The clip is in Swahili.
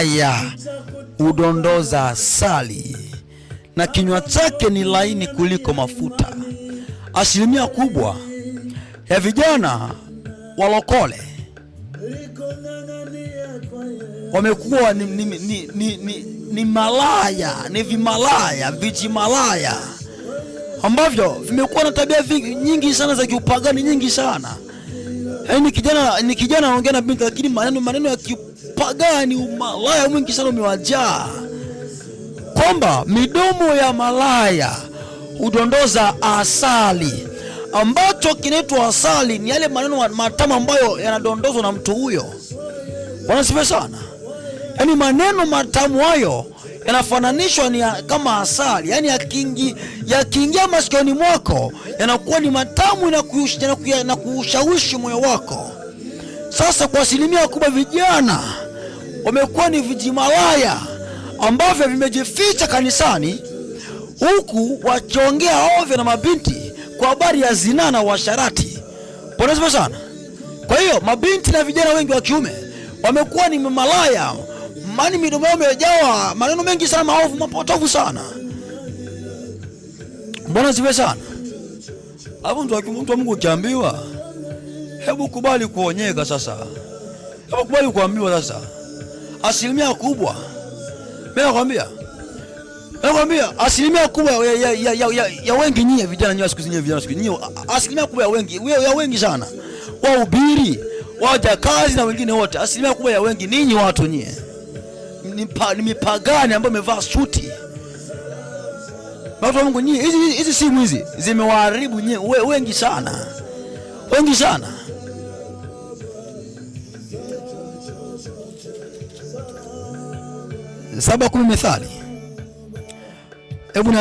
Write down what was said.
Haya udondoza asali na kinywa chake ni laini kuliko mafuta. Asilimia kubwa ya vijana walokole wamekuwa ni malaya, ni vimalaya, vijimalaya ambavyo vimekuwa na tabia nyingi sana za kiupagani, nyingi sana. Ni kijana anaongea na binti, lakini maneno ya kiupagani, umalaya mwingi sana umewajaa, kwamba midomo ya malaya udondoza asali. Ambacho kinaitwa asali ni yale maneno matamu ambayo yanadondozwa na mtu huyo. Bwana sifa sana. Yaani maneno matamu hayo yanafananishwa ni kama asali. Yaani yakiingia masikioni mwako yanakuwa ni matamu na kushawishi moyo wako. Sasa kwa asilimia kubwa vijana wamekuwa ni vijimalaya ambavyo vimejificha kanisani, huku wakiongea ovyo na mabinti kwa habari ya zina na uasharati. Bwana sifa sana. Kwa hiyo mabinti na vijana wengi wa kiume wamekuwa ni malaya, maana midomo yao imejawa maneno mengi sana maovu, mapotovu sana. Bwana sifa sana. Hapo mtu wa Mungu kiambiwa, hebu kubali kuonyeka sasa. Hebu kubali kuambiwa sasa. Asilimia kubwa, mimi nakwambia asilimia kubwa ya wengi nyie vijana siku nyie, asilimia kubwa ya wengi sana wahubiri, wajakazi na wengine wote, asilimia kubwa ya wengi ninyi watu nyie ni mipagani ambao wamevaa suti. Watu wa Mungu nyie, hizi simu hizi zimewaharibu nyie wengi sana. Wengi sana. Saba kumi Methali. Hebu